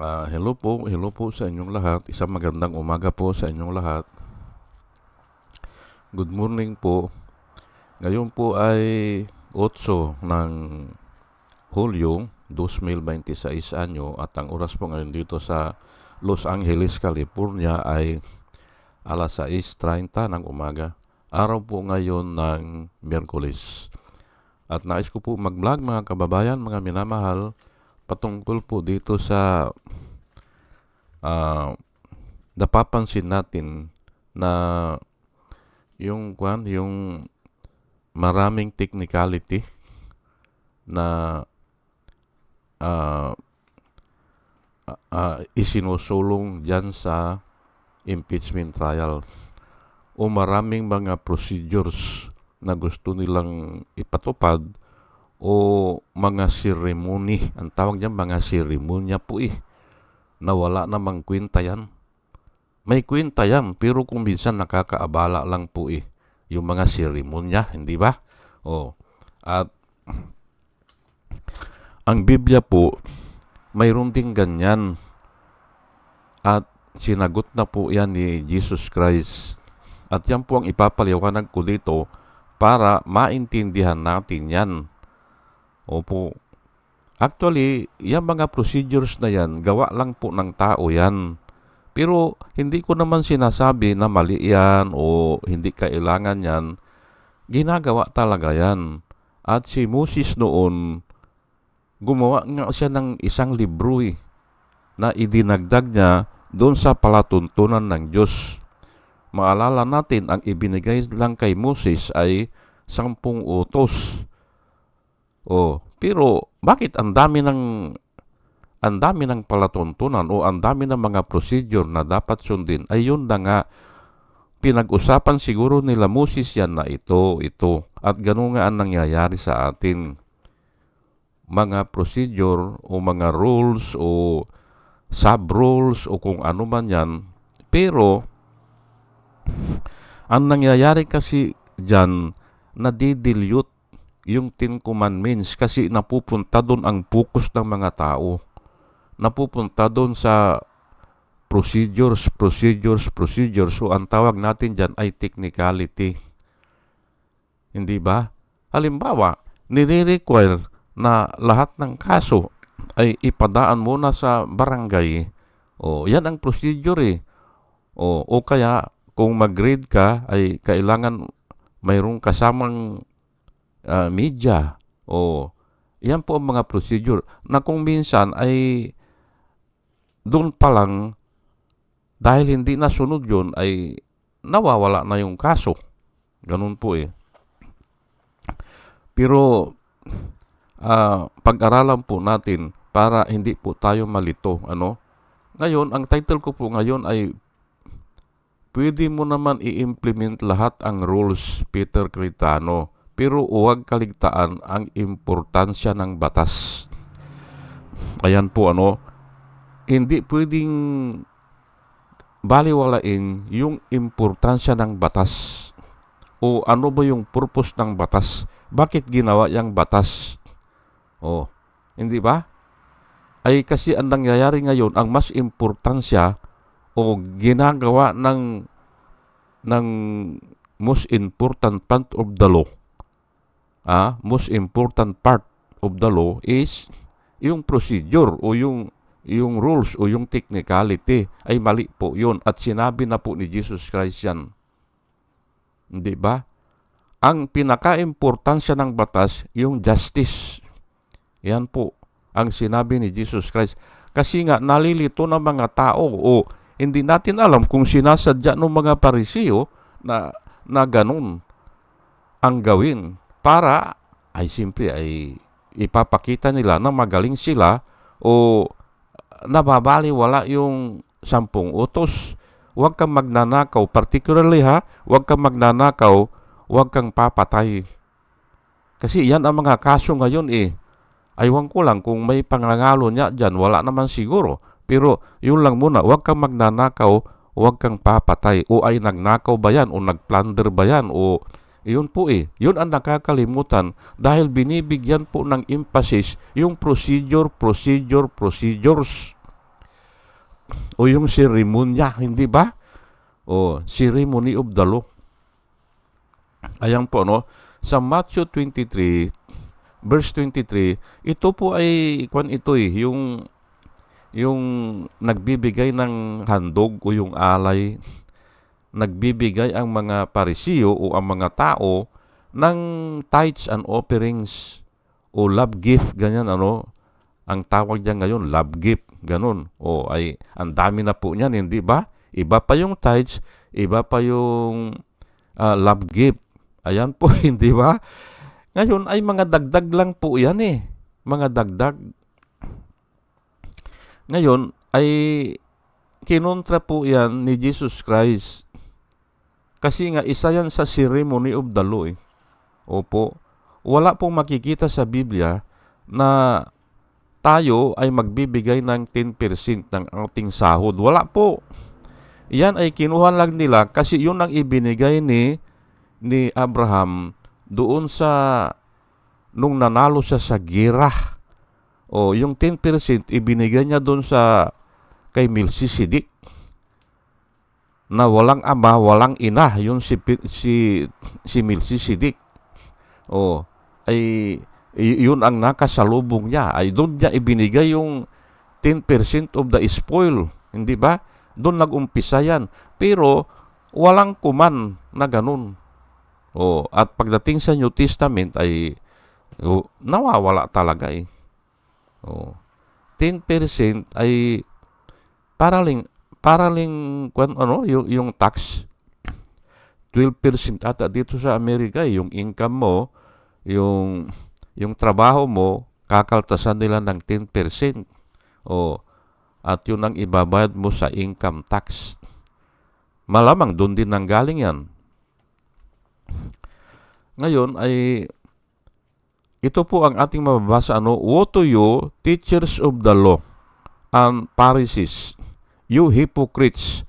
Hello po sa inyong lahat. Isang magandang umaga po sa inyong lahat. Good morning po. Ngayon po ay 8 ng Hulyo 2026 anyo at ang oras po ngayon dito sa Los Angeles, California ay alas 6:30 ng umaga. Araw po ngayon ng Miyerkules. At nais ko po mag-vlog mga kababayan, mga minamahal, patungkol po dito sa napapansin natin na yung maraming technicality na ah, isinusulong dyan sa impeachment trial o maraming mga procedures na gusto nilang ipatupad o mga ceremony. Ang tawag niyan mga seremonya po na wala namang kwenta yan. May kwenta yan, pero kung minsan nakakaabala lang po yung mga seremonya, hindi ba? At ang Biblia po, mayroon ding ganyan. At sinagot na po yan ni Jesus Christ. At yan po ang ipapaliwanag ko dito para maintindihan natin yan. Opo. Actually, yung mga procedures na yan, gawa lang po ng tao yan. Pero hindi ko naman sinasabi na mali yan o hindi kailangan yan. Ginagawa talaga yan. At si Moses noon, gumawa nga siya ng isang libro na idinagdag niya doon sa palatuntunan ng Diyos. Maalala natin, ang ibinigay lang kay Moses ay 10 utos. Pero bakit ang dami ng palatuntunan o ang dami ng mga procedure na dapat sundin? Ayun na nga, pinag-usapan siguro nila Moses yan na ito. At ganun nga ang nangyayari sa atin. Mga procedure o mga rules o sub-rules o kung ano man yan. Pero, ang nangyayari kasi dyan, nadidilute yung 10 commandments kasi napupunta doon ang focus ng mga tao. Napupunta doon sa procedures. So, ang tawag natin dyan ay technicality. Hindi ba? Halimbawa, nire-require na lahat ng kaso ay ipadaan muna sa barangay. Yan ang procedure O kaya, kung mag-grade ka, ay kailangan mayroong kasamang media. Yan po ang mga procedure na kung minsan ay doon pa lang, dahil hindi nasunod yun, ay nawawala na yung kaso. Ganun po Pero, pag-aralan po natin para hindi po tayo malito. Ngayon, ang title ko po ngayon ay pwede mo naman i-implement lahat ang rules, Peter Cretano, pero huwag kaligtaan ang importansya ng batas. Ayan po hindi pwedeng baliwalain yung importansya ng batas. O ano ba yung purpose ng batas? Bakit ginawa yung batas? Hindi ba? Ay kasi ang nangyayari ngayon, ang mas importansya o ginagawa ng most important part of the law. Most important part of the law is yung procedure o yung rules o yung technicality ay mali po yun. At sinabi na po ni Jesus Christ yan. Hindi ba? Ang pinaka-importansya ng batas, yung justice. Yan po ang sinabi ni Jesus Christ. Kasi nga nalilito ng mga tao o hindi natin alam kung sinasadya ng mga Pariseo na ganun ang gawin para ay simple ay ipapakita nila na magaling sila o nababaliwala yung 10 utos. Huwag kang magnanakaw. Particularly huwag kang magnanakaw, huwag kang papatay. Kasi yan ang mga kaso ngayon Aywan ko lang kung may pangangalo niya dyan, wala naman siguro. Pero yun lang muna, huwag kang magnanakaw, huwag kang papatay. O ay nagnakaw ba yan? O nagplunder ba yan? O yun po Yun ang nakakalimutan dahil binibigyan po ng emphasis yung procedures. o yung seremonya, hindi ba? O, ceremony of the law. Ayan po, no? Sa Matthew 23, verse 23, ito po ay, yung nagbibigay ng handog o yung alay, nagbibigay ang mga Parisiyo o ang mga tao ng tithes and offerings o love gift, ganyan, ano? Ang tawag niya ngayon, love gift, ganun. O ay, ang dami na po niyan, hindi ba? Iba pa yung tithes, iba pa yung love gift. Ayan po, hindi ba? Ngayon ay mga dagdag lang po yan eh. Mga dagdag. Ngayon ay kinontra po yan ni Jesus Christ. Kasi nga isa yan sa ceremony of the law eh. Opo. Wala pong makikita sa Biblia na tayo ay magbibigay ng 10% ng ating sahod. Wala po. Yan ay kinuha lang nila kasi yun ang ibinigay ni Abraham doon sa nung nanalo siya sa gira. O yung 10% ibinigay niya doon sa kay Melchizedek na walang ama, walang ina, yung si Melchizedek. O ay yun ang nakasalubong niya. Ay doon niya ibinigay yung 10% of the spoil, hindi ba? Doon nag-umpisa yan. Pero walang kuman na ganun. At pagdating sa New Testament ay nawawala talaga eh. 10% ay paraling yung tax 12% ata dito sa Amerika yung income mo, yung trabaho mo, kakaltasan nila ng 10%. At yun ang ibabayad mo sa income tax. Malamang doon din nanggaling yan. Ngayon ay ito po ang ating mababasa, Woe to you, teachers of the law and Pharisees, you hypocrites,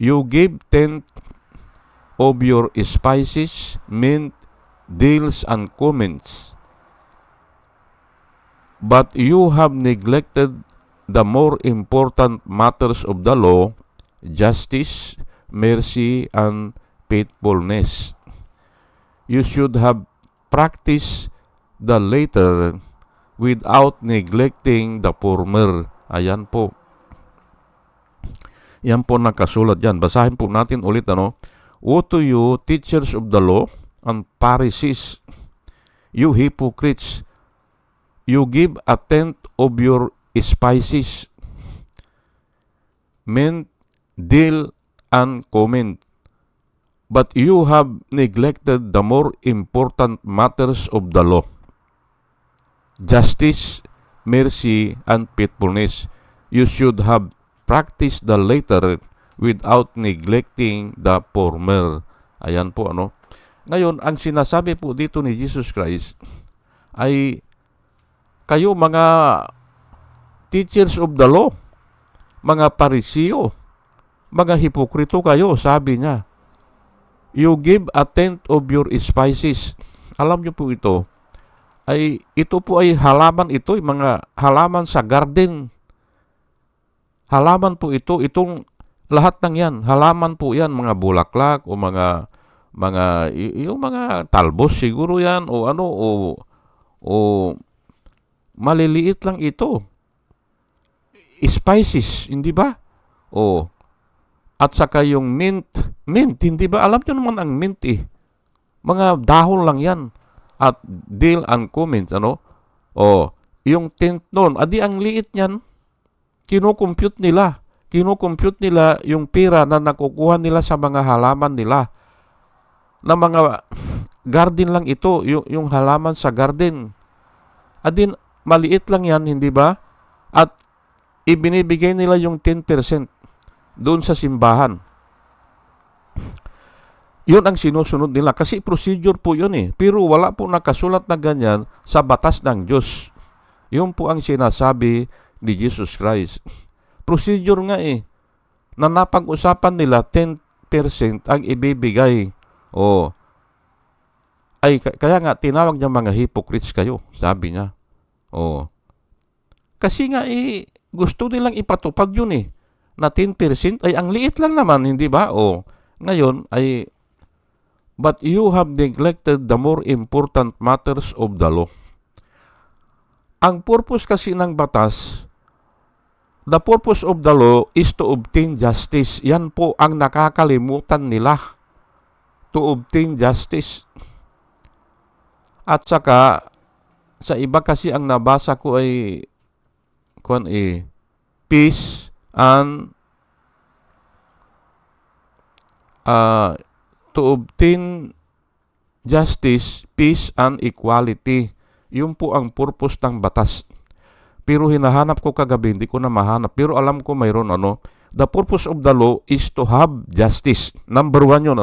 you give tenth of your spices, mint, dill, and cumin, but you have neglected the more important matters of the law, justice, mercy, and faithfulness. You should have practiced the latter without neglecting the former. Ayan po. Yan po nakasulat dyan. Basahin po natin ulit, Woe to you, teachers of the law and Pharisees, you hypocrites, you give a tenth of your spices, mint, dill, and cumin, but you have neglected the more important matters of the law, justice, mercy, and faithfulness. You should have practiced the latter without neglecting the former. Ayan po, Ngayon, ang sinasabi po dito ni Jesus Christ ay kayo mga teachers of the law, mga Parisiyo, mga hipokrito kayo, sabi niya. You give a tenth of your spices. Alam niyo po ito po ay halaman ito, mga halaman sa garden. Halaman po ito, itong lahat ng yan, halaman po yan, mga bulaklak o yung mga talbos siguro yan o maliliit lang ito. Spices, hindi ba? At saka yung mint, hindi ba? Alam nyo naman ang mint eh. Mga dahon lang yan. At dill and cumin, yung tenth noon, adi ang liit niyan, kinukompute nila yung pera na nakukuha nila sa mga halaman nila. Na mga garden lang ito, yung halaman sa garden. Adi maliit lang yan, hindi ba? At ibinibigay nila yung 10% doon sa simbahan. Yun ang sinusunod nila kasi procedure po yun eh. Pero wala po nakasulat na ganyan sa batas ng Diyos. Yun po ang sinasabi ni Jesus Christ. Procedure nga eh. Na napag-usapan nila 10% ang ibibigay. Kaya nga tinawag niya mga hypocrites kayo, sabi niya. Kasi nga gusto nilang ipatupad yun eh. na 10% ay ang liit lang naman, hindi ba? O, ngayon ay, but you have neglected the more important matters of the law. Ang purpose kasi ng batas, the purpose of the law is to obtain justice. Yan po ang nakakalimutan nila. To obtain justice. At saka, sa iba kasi ang nabasa ko ay peace and to obtain justice, peace and equality. Yun po ang purpose ng batas. Pero hinahanap ko kagabi, hindi ko na mahanap. Pero alam ko mayroon the purpose of the law is to have justice. Number 1 yun,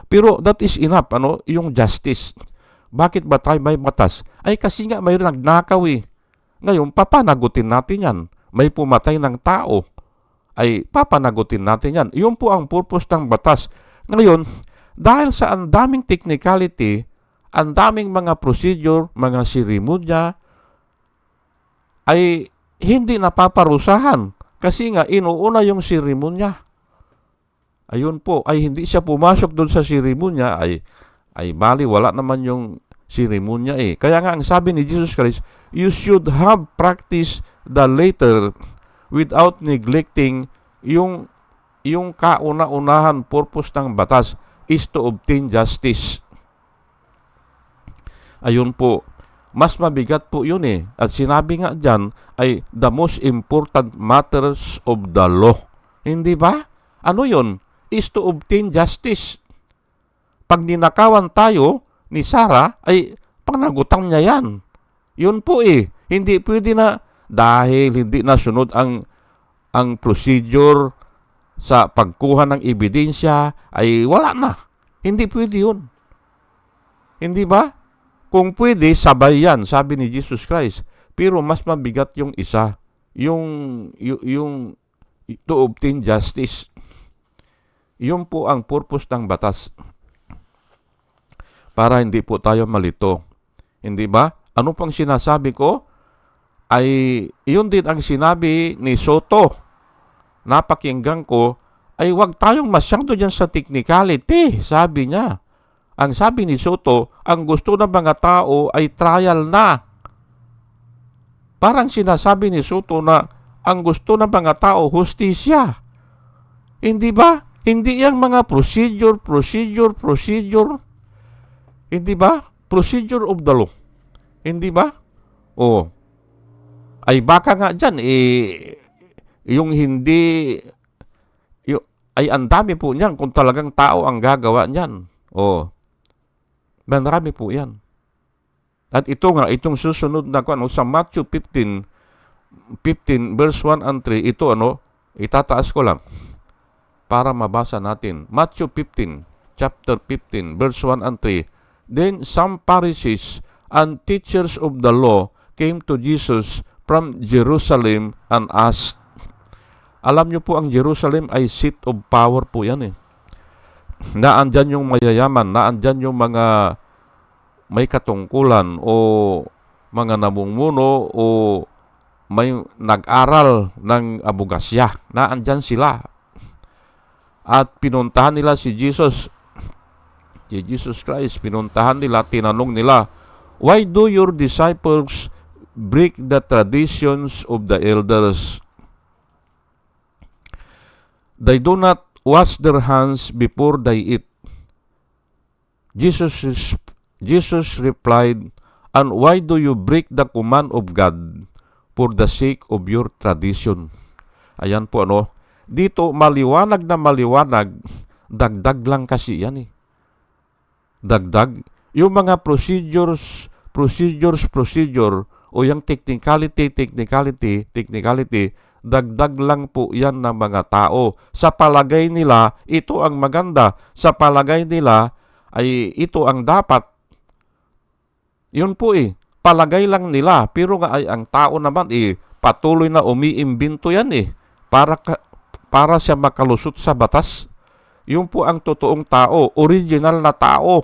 Pero that is enough, yung justice. Bakit ba tayo may batas? Ay kasi nga mayroon nagnakaw eh. Ngayon, papanagutin natin yan. May pumatay ng tao. Ay papanagutin natin yan. Yun po ang purpose ng batas. Ngayon, dahil sa ang daming technicality, ang daming mga procedure, mga seremonya, ay hindi napaparusahan. Kasi nga, inuuna yung seremonya. Ayun po, ay hindi siya pumasok doon sa seremonya, ay bali, wala naman yung seremonya eh. Kaya nga, ang sabi ni Jesus Christ, you should have practiced the latter without neglecting yung kauna-unahan purpose ng batas is to obtain justice. Ayun po. Mas mabigat po yun eh. At sinabi nga dyan ay the most important matters of the law. Hindi ba? Ano yun? Is to obtain justice. Pag ninakawan tayo ni Sarah, ay panagutan niya yan. Yun po eh. Hindi pwede na dahil hindi nasunod ang procedure sa pagkuha ng ebidensya, ay wala na. Hindi pwede yun. Hindi ba? Kung pwede, sabay yan, sabi ni Jesus Christ. Pero mas mabigat yung isa, yung to obtain justice. Yun po ang purpose ng batas. Para hindi po tayo malito. Hindi ba? Ano pang sinasabi ko? Ay, yun din ang sinabi ni Soto. Napakinggan ko, ay wag tayong masyado dyan sa technicality, sabi niya. Ang sabi ni Soto, ang gusto ng mga tao ay trial na. Parang sinasabi ni Soto na ang gusto ng mga tao, hustisya. Hindi ba? Hindi yung mga procedure. Hindi ba? Procedure of the law. Hindi ba? Ay baka nga dyan, yung hindi, ay ang dami po niyan kung talagang tao ang gagawa niyan. Marami po yan. At itong susunod na sa Matthew 15 verse 1 and 3, ito itataas ko lang para mabasa natin. Matthew 15, chapter 15, verse 1 and 3. Then some Pharisees and teachers of the law came to Jesus from Jerusalem and asked. Alam niyo po, ang Jerusalem ay seat of power po yan eh. Naandyan yung mayayaman, naandyan yung mga may katungkulan o mga namumuno o may nag-aral ng abogasya. Naandyan sila. At pinuntahan nila si Jesus Christ, pinuntahan nila, tinanong nila, why do your disciples break the traditions of the elders? They do not wash their hands before they eat. Jesus replied, and why do you break the command of God for the sake of your tradition? Ayan po dito maliwanag na maliwanag, dagdag lang kasi yan eh. Dagdag. Yung mga procedure o yung technicality, dagdag lang po yan ng mga tao. Sa palagay nila, ito ang maganda. Sa palagay nila, ay ito ang dapat. Yun po palagay lang nila. Pero nga ay ang tao naman patuloy na umiimbento yan para siya makalusot sa batas. Yun po ang totoong tao, original na tao.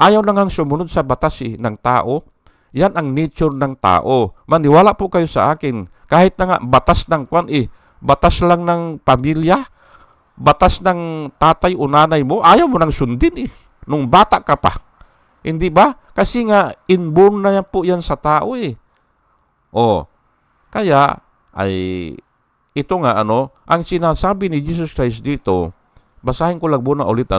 Ayaw na ngang sumunod sa batas ng tao. Yan ang nature ng tao. Maniwala po kayo sa akin. Kahit na nga batas ng batas lang ng pamilya, batas ng tatay o nanay mo, ayaw mo nang sundin eh. Nung bata ka pa. Hindi ba? Kasi nga, inborn na yan po yan sa tao eh. O, kaya, ay, ito nga ang sinasabi ni Jesus Christ dito, basahin ko lang muna ulit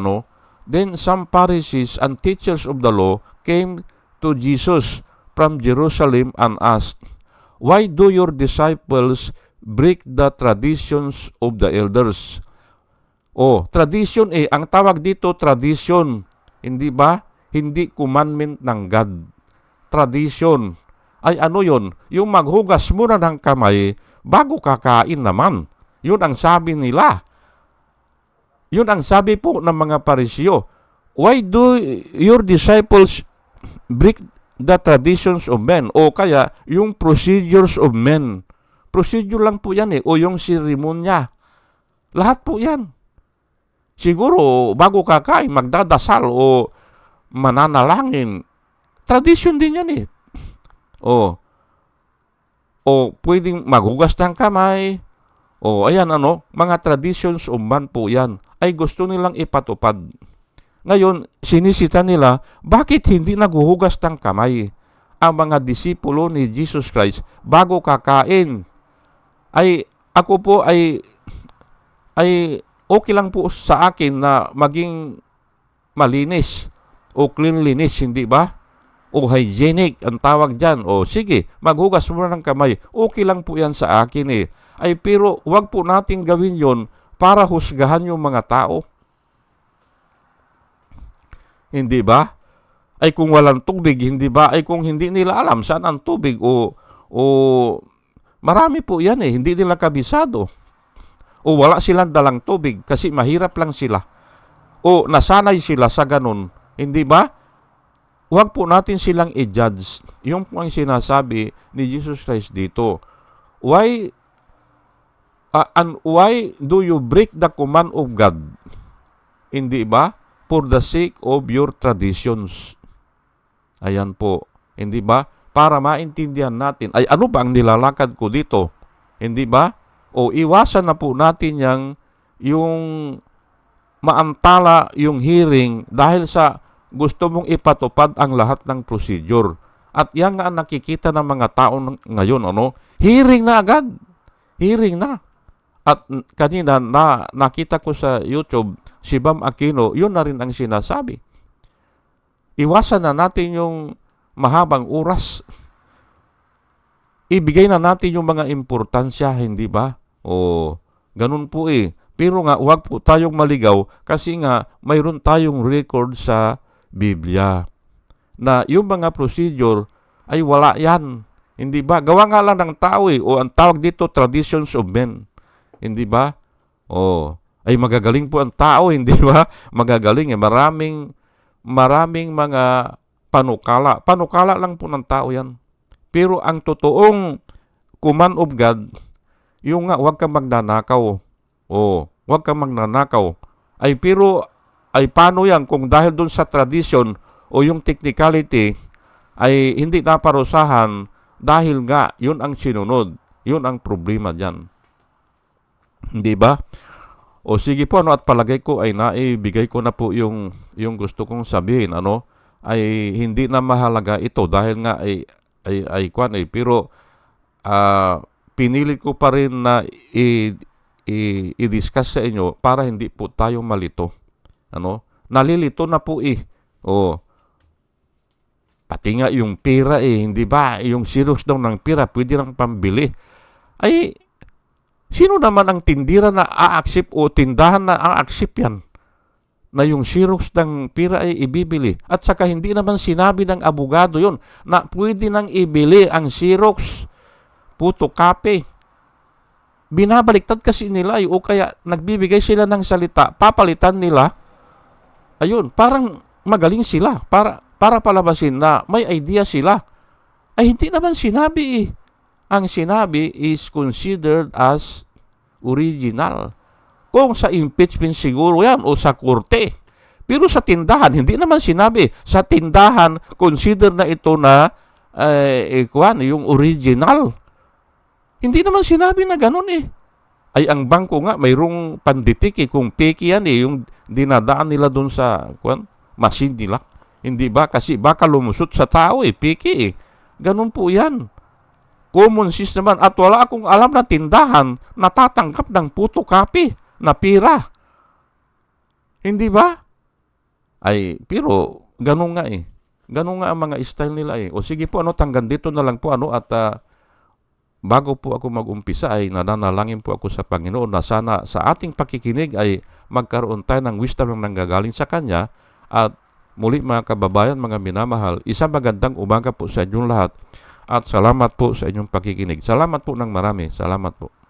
then some Pharisees and teachers of the law came to Jesus from Jerusalem and asked, "Why do your disciples break the traditions of the elders?" O, tradition ang tawag dito tradition, hindi ba? Hindi commandment ng God. Tradition. Ay yon? Yung maghugas muna ng kamay bago kakain naman. Yun ang sabi nila. Yun ang sabi po ng mga Pariseo. Why do your disciples break the traditions of men? O kaya, yung procedures of men. Procedure lang po yan o yung seremonya. Lahat po yan. Siguro, bago kakain, magdadasal o mananalangin. Tradition din yan O pwedeng maghugas ng kamay. O ayan mga traditions of man po yan. Ay gusto nilang ipatupad. Ngayon, sinisita nila, bakit hindi naghuhugas ng kamay ang mga disipulo ni Jesus Christ bago kakain? Ay, ako po ay okay lang po sa akin na maging malinis o cleanliness, hindi ba? O hygienic, ang tawag dyan. O sige, maghugas muna ng kamay. Okay lang po yan sa akin Ay pero wag po natin gawin yon para husgahan yung mga tao. Hindi ba? Ay kung walang tubig, hindi ba? Ay kung hindi nila alam saan ang tubig o marami po yan hindi nila kabisado. O wala silang dalang tubig kasi mahirap lang sila. O nasanay sila sa ganun. Hindi ba? Huwag po natin silang i-judge. Yung po ang sinasabi ni Jesus Christ dito. Why do you break the command of God? Hindi ba? For the sake of your traditions. Ayan po. Hindi ba? Para maintindihan natin. Ay ano ba ang nilalakad ko dito? Hindi ba? O iwasan na po natin yung maantala yung hearing dahil sa gusto mong ipatupad ang lahat ng procedure. At yan nga nakikita ng mga tao ngayon, hearing na agad. Hearing na. At kanina, nakita ko sa YouTube, si Bam Aquino, yun na rin ang sinasabi. Iwasan na natin yung mahabang oras. Ibigay na natin yung mga importansya, hindi ba? O, ganun po Pero nga, huwag po tayong maligaw kasi nga, mayroon tayong record sa Biblia na yung mga procedure ay wala yan. Hindi ba? Gawa nga lang ng tao o ang tawag dito traditions of men. Hindi ba? Ay magagaling po ang tao, hindi ba? Magagaling maraming mga panukala. Panukala lang po ng tao yan. Pero ang totoong command of God, yung nga, huwag kang magnanakaw. Huwag kang magnanakaw. Ay paano yan kung dahil dun sa tradition o yung technicality ay hindi naparusahan dahil nga yun ang sinunod. Yun ang problema dyan. Hindi ba? O sige po, at palagay ko ay naibigay ko na po yung gusto kong sabihin, ay hindi na mahalaga ito dahil nga pero pinilit ko pa rin na i-discuss sa inyo para hindi po tayo malito. Nalilito na po pati nga yung pera hindi ba? Yung Xerox daw ng pera, pwede nang pambili. Ay, sino naman ang tindira na a-accept o tindahan na a-accept yan? Na yung Xerox ng pera ay ibibili. At saka hindi naman sinabi ng abogado yon na pwede nang ibili ang Xerox. Photocopy. Binabaliktad kasi nila o kaya nagbibigay sila ng salita, papalitan nila. Ayun, parang magaling sila para palabasin na may idea sila. Ay hindi naman sinabi Ang sinabi is considered as original. Kung sa impeachment siguro yan o sa korte. Pero sa tindahan, hindi naman sinabi. Sa tindahan, consider na ito na yung original. Hindi naman sinabi na ganun Ay ang bangko nga mayroong panditik kung fake yan yung dinadaan nila doon sa machine nila. Hindi ba? Kasi baka lumusot sa tao fake Ganun po yan. Common sense naman. At wala akong alam na tindahan natatanggap ng photocopy na pira. Hindi ba? Pero ganun nga Ganun nga ang mga style nila O sige po, hanggang dito na lang po, at bago po ako mag-umpisa ay nananalangin po ako sa Panginoon na sana sa ating pakikinig ay magkaroon tayo ng wisdom na nanggagaling sa Kanya. At muli mga kababayan, mga minamahal, isang magandang umaga po sa inyong lahat at salamat po sa inyong pakikinig. Salamat po ng marami. Salamat po.